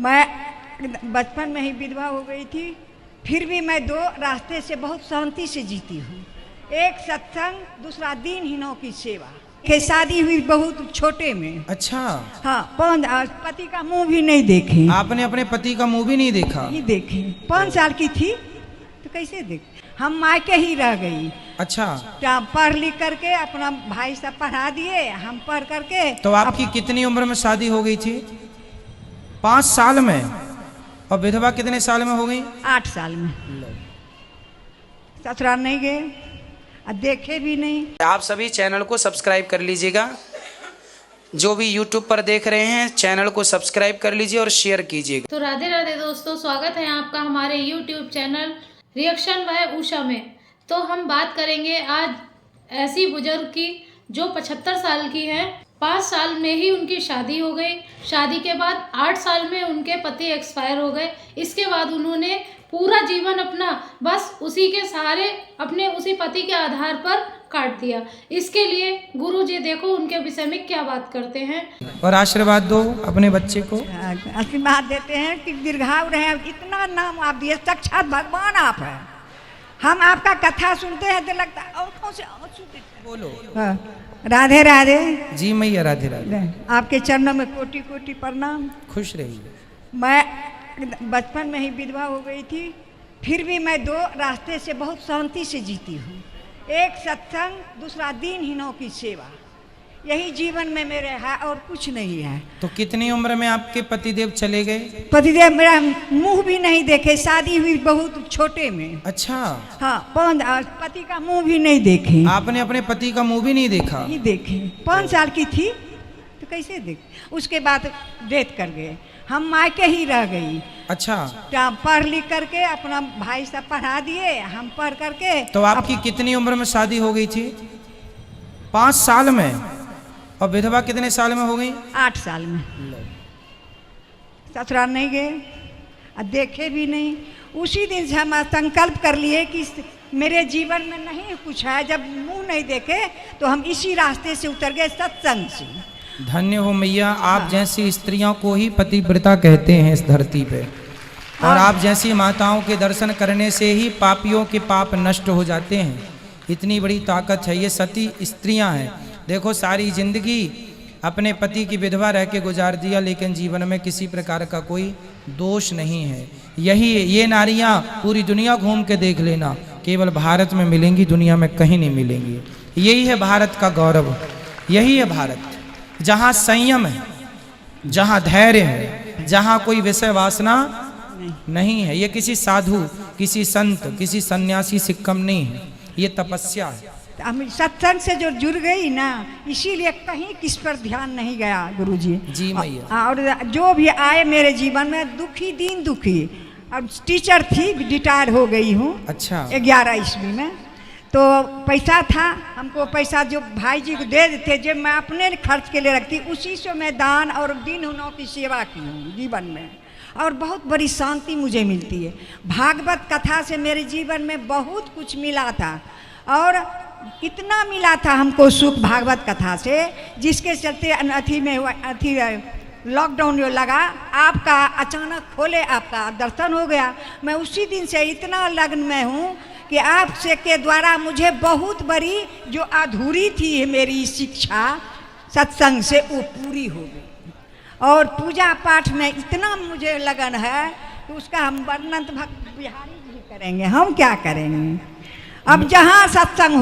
मैं बचपन में ही विधवा हो गई थी, फिर भी मैं दो रास्ते से बहुत शांति से जीती हूँ। एक सत्संग, दूसरा दीनहीनों की सेवा। के शादी हुई बहुत छोटे में। अच्छा, हाँ, पति का मुंह भी नहीं देखे। आपने अपने पति का मुंह भी नहीं देखा? नहीं देखे। 5 साल की थी तो कैसे देख, हम मायके ही रह गई। अच्छा, पढ़ लिख करके अपना भाई सब पढ़ा दिए, हम पढ़ करके। तो आपकी कितनी उम्र में शादी हो गई थी? 5 साल में। और विधवा कितने साल में हो गई? 8 साल में। ससुराल नहीं गए और देखे भी नहीं। आप सभी चैनल को सब्सक्राइब कर लीजिएगा। जो भी YouTube पर देख रहे हैं चैनल को सब्सक्राइब कर लीजिए और शेयर कीजिएगा। तो राधे राधे दोस्तों, स्वागत है आपका हमारे YouTube channel reaction by Usha में। तो हम बात करेंगे आज ऐसी बुजुर्ग की जो 75 साल की है। 5 साल में ही उनकी शादी हो गई। शादी के बाद 8 साल में उनके पति एक्सपायर हो गए। इसके बाद उन्होंने पूरा जीवन अपना बस उसी के सहारे, अपने उसी पति के आधार पर काट दिया। इसके लिए गुरु जी देखो उनके विषय में क्या बात करते हैं। और आशीर्वाद दो अपने बच्चे को। आशीर्वाद देते हैं कि दीर्घायु रहे। इतना नाम आप दिए, साक्षात भगवान आप है। हम आपका कथा सुनते हैं तो लगता है और कौन से बोलो। हाँ, राधे राधे जी मैया, राधे राधे। आपके चरणों में कोटि कोटि प्रणाम। खुश रहिए। मैं बचपन में ही विधवा हो गई थी, फिर भी मैं दो रास्ते से बहुत शांति से जीती हूँ। एक सत्संग, दूसरा दीनहीनों की सेवा। यही जीवन में मेरे है और कुछ नहीं है। तो कितनी उम्र में आपके पतिदेव चले गए? पतिदेव मेरा मुंह भी नहीं देखे। शादी हुई बहुत छोटे में। अच्छा, हाँ, पति का मुंह भी नहीं देखे। आपने अपने पति का मुंह भी नहीं देखा? नहीं देखे। 5 साल की थी तो कैसे देख। उसके बाद डेथ कर गए, हम मायके ही रह गई। अच्छा, पढ़ लिख करके अपना भाई सब पढ़ा दिए, हम पढ़ करके। तो आपकी कितनी उम्र में शादी हो गई थी? 5 साल में। और विधवा कितने साल में हो गई? 8 साल में। ससुराल नहीं गए और देखे भी नहीं। उसी दिन से हम संकल्प कर लिए कि मेरे जीवन में नहीं कुछ है। जब मुंह नहीं देखे तो हम इसी रास्ते से उतर गए, सत्संग से। धन्य हो मैया, आप जैसी स्त्रियों को ही पतिव्रता कहते हैं इस धरती पे। और आप जैसी माताओं के दर्शन करने से ही पापियों के पाप नष्ट हो जाते हैं। इतनी बड़ी ताकत है। ये सती स्त्रियां हैं। देखो, सारी जिंदगी अपने पति की विधवा रह के गुजार दिया, लेकिन जीवन में किसी प्रकार का कोई दोष नहीं है। ये नारियां पूरी दुनिया घूम के देख लेना, केवल भारत में मिलेंगी, दुनिया में कहीं नहीं मिलेंगी। यही है भारत का गौरव। यही है भारत, जहाँ संयम है, जहाँ धैर्य है, जहाँ कोई विषय वासना नहीं है। ये किसी साधु, किसी संत, किसी सन्यासी से कम नहीं है। ये तपस्या है। हम सत्संग से जो जुड़ गई ना, इसीलिए कहीं किस पर ध्यान नहीं गया गुरुजी। जी मैया। और जो भी आए मेरे जीवन में दुखी, दीन दुखी। अब टीचर थी, रिटायर हो गई हूँ। अच्छा। 11 ईस्वी में। तो पैसा था, हमको पैसा जो भाई जी को दे देते, जो मैं अपने खर्च के लिए रखती, उसी से मैं दान और दीनहीनों की सेवा की हूँ जीवन में। और बहुत बड़ी शांति मुझे मिलती है। भागवत कथा से मेरे जीवन में बहुत कुछ मिला था। और इतना मिला था हमको सुख भागवत कथा से, जिसके चलते अथी में अथी लॉकडाउन जो लगा, आपका अचानक खोले, आपका दर्शन हो गया। मैं उसी दिन से इतना लगन में हूँ कि आपसे के द्वारा मुझे बहुत बड़ी जो अधूरी थी मेरी शिक्षा सत्संग से, वो पूरी हो गई। और पूजा पाठ में इतना मुझे लगन है कि उसका हम वर्णन तो भक्त बिहारी जी करेंगे, हम क्या करेंगे। अब जहाँ सत्संग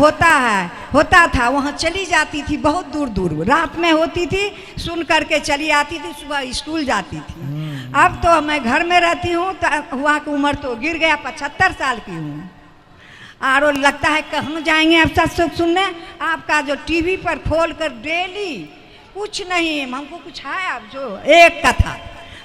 होता था वहाँ चली जाती थी, बहुत दूर दूर। रात में होती थी, सुन करके चली आती थी, सुबह स्कूल जाती थी। अब तो मैं घर में रहती हूँ तो हुआ की उम्र तो गिर गया, 75 साल की हूँ। और लगता है कहाँ जाएंगे अब सत्संग सुनने। आपका जो टीवी पर खोल कर डेली कुछ नहीं, हमको कुछ है अब जो एक कथा,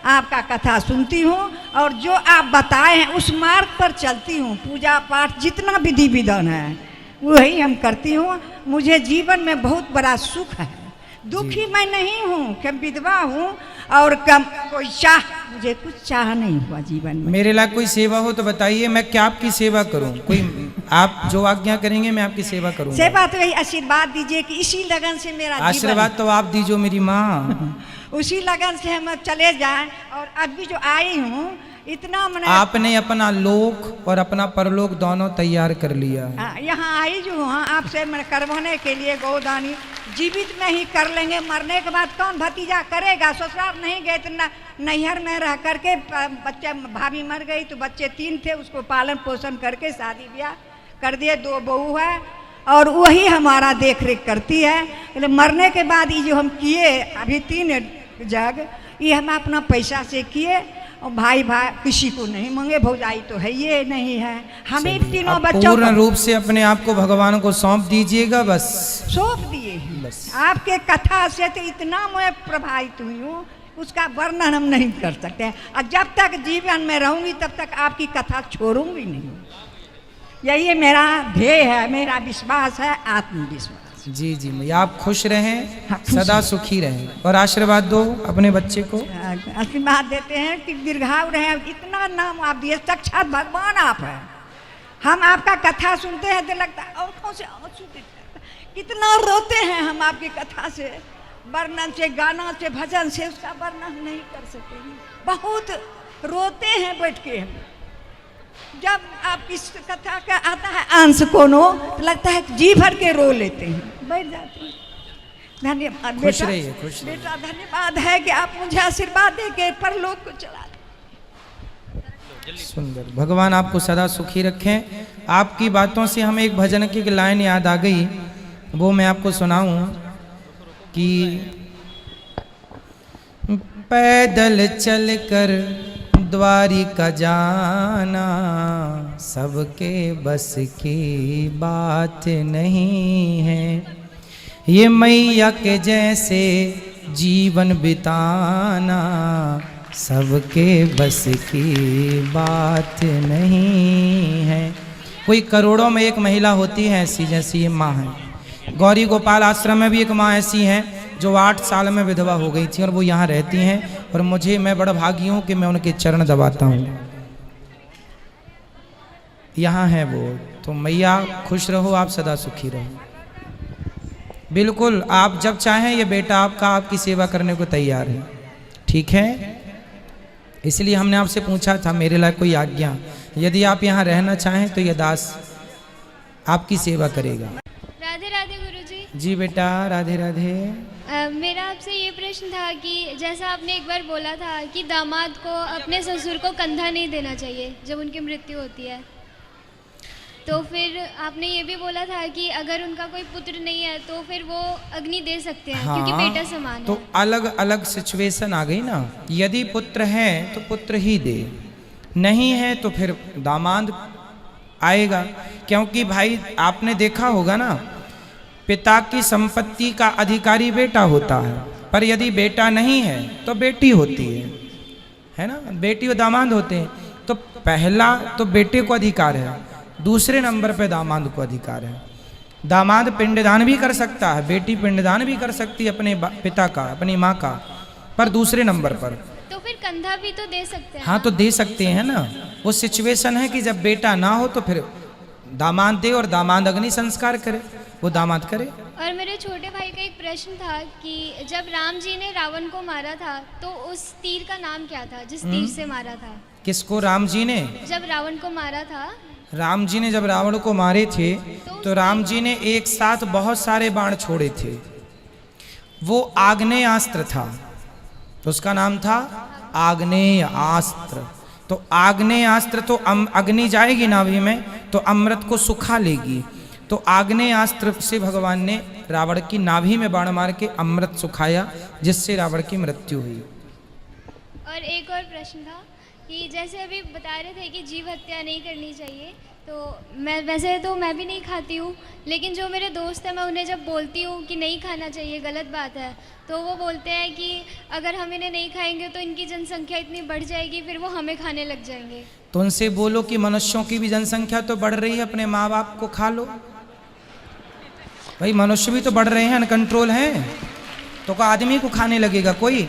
आपका कथा सुनती हूँ और जो आप बताए हैं उस मार्ग पर चलती हूँ। पूजा पाठ जितना विधि विधान है वही हम करती हूँ। मुझे जीवन में बहुत बड़ा सुख है। दुखी मैं नहीं हूँ, कि विधवा हूँ और कम कोई चाह, मुझे कुछ चाह नहीं हुआ जीवन में। मेरे लिए कोई सेवा हो तो बताइए, मैं क्या आपकी सेवा करूँ? कोई आप जो आज्ञा करेंगे मैं आपकी सेवा करूँगा। सेवा तो यही, आशीर्वाद दीजिए कि इसी लगन से मेरा आशीर्वाद तो आप दीजिए मेरी माँ। उसी लगन से हम चले जाएं। और अभी जो आई हूँ इतना मैंने आपने अपना लोक और अपना परलोक दोनों तैयार कर लिया। यहाँ आई जो हूँ आपसे मैं करवाने के लिए गोदानी। जीवित में ही कर लेंगे, मरने के बाद कौन भतीजा करेगा। ससुराल नहीं गए तो नैहर में रह करके बच्चे, भाभी मर गई तो बच्चे 3 थे, उसको पालन पोषण करके शादी ब्याह कर दिए। 2 बहू है और वही हमारा देख रेख करती है। मतलब मरने के बाद ये जो हम किए अभी 3 जग, ये हम अपना पैसा से किए और भाई किसी को नहीं मांगे, भौजाई तो है ये नहीं है। हमें तीनों बच्चों पूर्ण रूप से अपने आप को भगवान को सौंप दीजिएगा। बस सौंप दिए हैं। बस आपके कथा से तो इतना मैं प्रभावित हुई हूँ, उसका वर्णन हम नहीं कर सकते। और जब तक जीवन में रहूंगी तब तक आपकी कथा छोड़ूंगी नहीं। यही मेरा ध्येय है, मेरा विश्वास है, आत्मविश्वास। जी जी मैया, आप खुश रहें, हाँ, खुश सदा सुखी रहें। और आशीर्वाद दो अपने बच्चे को। आशीर्वाद देते हैं कि दीर्घायु रहे। इतना नाम आप दिए, साक्षात भगवान आप हैं। हम आपका कथा सुनते हैं तो लगता है आंखों से आंसू गिरते हैं। कितना रोते हैं हम आपकी कथा से, वर्णन से, गाना से, भजन से उसका वर्णन नहीं कर सकते। बहुत रोते हैं बैठ के हम। जब आप इस कथा का आता है अंश कोनो तो लगता है जी भर के रो लेते हैं, बैठ जाते हैं। धन्यवाद खुश रहिए, खुश रहिए। बेटा धन्यवाद है कि आप मुझे आशीर्वाद दे के परलोक को चला। सुंदर, भगवान आपको सदा सुखी रखें। आपकी बातों से हमें एक भजन की लाइन याद आ गई, वो मैं आपको सुनाऊं कि पैदल चलकर द्वारिका जाना सबके बस की बात नहीं है। ये मैया के जैसे जीवन बिताना सबके बस की बात नहीं है। कोई करोड़ों में एक महिला होती है ऐसी, जैसी ये माँ है। गौरी गोपाल आश्रम में भी एक माँ ऐसी हैं जो 8 साल में विधवा हो गई थी और वो यहाँ रहती हैं। और मैं बड़ा भागी हूँ कि मैं उनके चरण दबाता हूँ। यहाँ है वो। तो मैया खुश रहो, आप सदा सुखी रहो। बिल्कुल, आप जब चाहें ये बेटा आपका आपकी सेवा करने को तैयार है। ठीक है, इसलिए हमने आपसे पूछा था मेरे लिए कोई आज्ञा। यदि आप यहाँ रहना चाहें तो ये दास आपकी सेवा करेगा। राधे राधे गुरुजी। जी बेटा, राधे राधे। मेरा आपसे ये प्रश्न था कि जैसा आपने एक बार बोला था कि दामाद को अपने ससुर को कंधा नहीं देना चाहिए जब उनकी मृत्यु होती है, तो फिर आपने ये भी बोला था कि अगर उनका कोई पुत्र नहीं है तो फिर वो अग्नि दे सकते हैं। हाँ, क्योंकि बेटा समान तो है। अलग अलग सिचुएशन आ गई ना। यदि पुत्र है तो पुत्र ही दे, नहीं है तो फिर दामाद आएगा। क्योंकि भाई आपने देखा होगा ना, पिता की संपत्ति का अधिकारी बेटा होता है, पर यदि बेटा नहीं है तो बेटी होती है ना। बेटी और दामाद होते हैं। तो पहला तो बेटे को अधिकार है, दूसरे नंबर पे दामाद को अधिकार है। दामाद पिंडदान भी कर सकता है, बेटी पिंडदान भी कर सकती है अपने पिता का, अपनी माँ का, पर दूसरे नंबर पर। तो फिर कंधा भी तो दे सकते हैं। हाँ, तो दे सकते हैं ना। वो सिचुएशन है कि जब बेटा ना हो तो फिर दामाद दे और दामाद अग्नि संस्कार करे, वो दामाद करे। और मेरे छोटे भाई का एक प्रश्न था कि जब राम जी ने रावण को मारा था तो उस तीर का नाम क्या था जिस तीर से मारा था? किसको? राम जी ने? जब रावण को मारा था, राम जी ने जब रावण को मारे थे तो राम जी ने एक साथ बहुत सारे बाण छोड़े थे। वो आग्नेयास्त्र था, तो उसका नाम था आग्नेयास्त्र। तो आग्नेयास्त्र तो अग्नि जाएगी नाभि में तो अमृत को सुखा लेगी। तो आग्नेयास्त्र से भगवान ने रावण की नाभि में बाण मार के अमृत सुखाया, जिससे रावण की मृत्यु हुई। और एक और प्रश्न था कि जैसे अभी बता रहे थे कि जीव हत्या नहीं करनी चाहिए, तो मैं भी नहीं खाती हूँ, लेकिन जो मेरे दोस्त हैं मैं उन्हें जब बोलती हूँ कि नहीं खाना चाहिए, गलत बात है, तो वो बोलते हैं कि अगर हम इन्हें नहीं खाएंगे तो इनकी जनसंख्या इतनी बढ़ जाएगी, फिर वो हमें खाने लग जाएंगे। तो उनसे बोलो कि मनुष्यों की भी जनसंख्या तो बढ़ रही है, अपने माँ बाप को खा लो। भाई मनुष्य भी तो बढ़ रहे हैं, अनकंट्रोल हैं, तो का आदमी को खाने लगेगा कोई?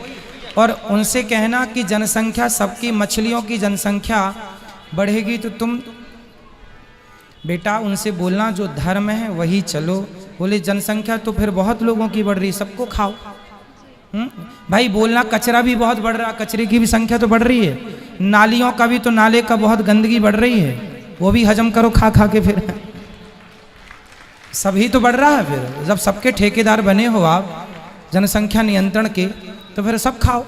और उनसे कहना कि जनसंख्या सबकी, मछलियों की जनसंख्या बढ़ेगी तो तुम बेटा उनसे बोलना जो धर्म है वही चलो। बोले जनसंख्या तो फिर बहुत लोगों की बढ़ रही, सबको खाओ। भाई बोलना, कचरा भी बहुत बढ़ रहा, कचरे की भी संख्या तो बढ़ रही है, नालियों का भी, तो नाले का बहुत गंदगी बढ़ रही है, वो भी हजम करो खा खा के, फिर सभी तो बढ़ रहा है। फिर जब सबके ठेकेदार बने हो आप जनसंख्या नियंत्रण के, तो फिर सब खाओ।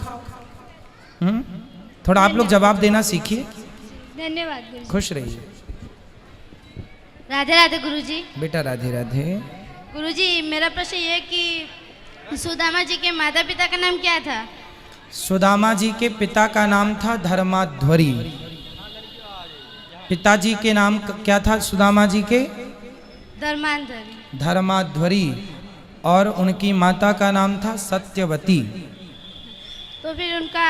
थोड़ा आप लोग जवाब देना सीखिए। धन्यवाद गुरुजी। खुश रहिए। राधे राधे गुरुजी। बेटा राधे राधे। गुरुजी मेरा प्रश्न ये है कि सुदामा जी के माता पिता का नाम क्या था? सुदामा जी के पिता का नाम था धर्माध्वरी। पिताजी के नाम क्या था सुदामा जी के? धर्माध्वरी। और उनकी माता का नाम था सत्यवती। तो फिर उनका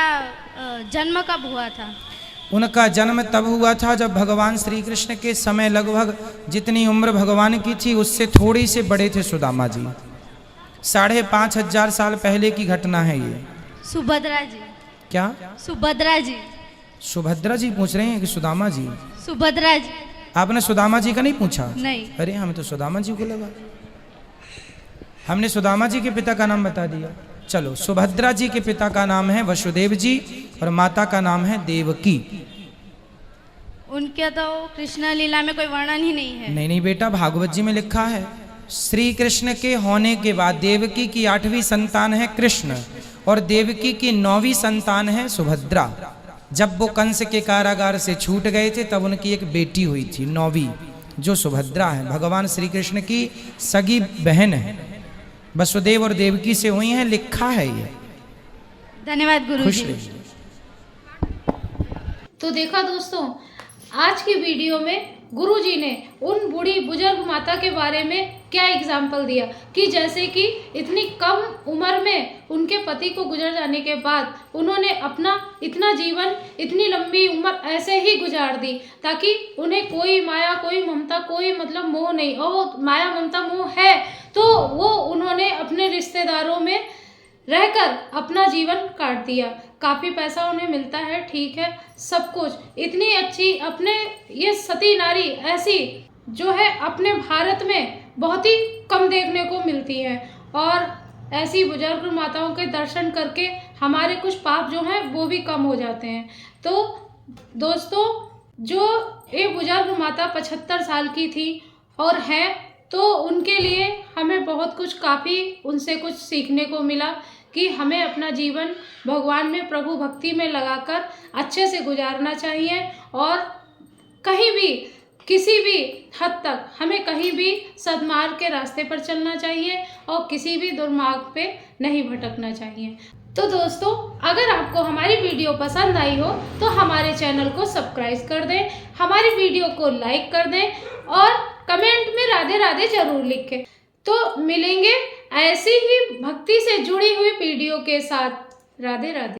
जन्म कब हुआ था? उनका जन्म तब हुआ था जब भगवान श्री कृष्ण के समय लगभग जितनी उम्र भगवान की थी उससे थोड़ी से बड़े थे सुदामा जी। 5,500 साल पहले की घटना है ये। सुभद्रा जी। क्या? सुभद्रा जी। सुभद्रा जी पूछ रहे हैं कि सुदामा जी? सुभद्रा जी। आपने सुदामा जी का नहीं पूछा? नहीं। अरे हमें तो सुदामा जी को लगा, हमने सुदामा जी के पिता का नाम बता दिया। चलो, सुभद्रा जी के पिता का नाम है वसुदेव जी और माता का नाम है देवकी। उनके तो कृष्ण लीला में कोई वर्णन ही नहीं है। नहीं बेटा, भागवत जी में लिखा है श्री कृष्ण के होने के बाद देवकी की 8वीं संतान है कृष्ण और देवकी की 9वीं संतान है सुभद्रा। जब वो कंस के कारागार से छूट गए थे तब उनकी एक बेटी हुई थी 9वीं, जो सुभद्रा है, भगवान श्री कृष्ण की सगी बहन है। वसुदेव और देवकी से हुई है, लिखा है ये। धन्यवाद गुरुजी। तो देखा दोस्तों, आज की वीडियो में गुरुजी ने उन बूढ़ी बुजुर्ग माता के बारे में क्या एग्जाम्पल दिया कि जैसे कि इतनी कम उम्र में उनके पति को गुजर जाने के बाद उन्होंने अपना इतना जीवन, इतनी लंबी उम्र ऐसे ही गुजार दी ताकि उन्हें कोई माया, कोई ममता, कोई मतलब मोह नहीं, और वो माया ममता मोह है तो वो उन्होंने अपने रिश्तेदारों में रहकर अपना जीवन काट दिया। काफ़ी पैसा उन्हें मिलता है, ठीक है, सब कुछ, इतनी अच्छी अपने ये सती नारी ऐसी जो है अपने भारत में बहुत ही कम देखने को मिलती है। और ऐसी बुजुर्ग माताओं के दर्शन करके हमारे कुछ पाप जो हैं वो भी कम हो जाते हैं। तो दोस्तों, जो ये बुजुर्ग माता 75 साल की थी और है, तो उनके लिए हमें बहुत कुछ, काफ़ी उनसे कुछ सीखने को मिला कि हमें अपना जीवन भगवान में, प्रभु भक्ति में लगाकर अच्छे से गुजारना चाहिए और कहीं भी, किसी भी हद तक हमें कहीं भी सद्मार्ग के रास्ते पर चलना चाहिए और किसी भी दुर्मार्ग पे नहीं भटकना चाहिए। तो दोस्तों, अगर आपको हमारी वीडियो पसंद आई हो तो हमारे चैनल को सब्सक्राइब कर दें, हमारी वीडियो को लाइक कर दें और कमेंट में राधे राधे जरूर लिखें। तो मिलेंगे ऐसी ही भक्ति से जुड़ी हुई वीडियो के साथ। राधे राधे।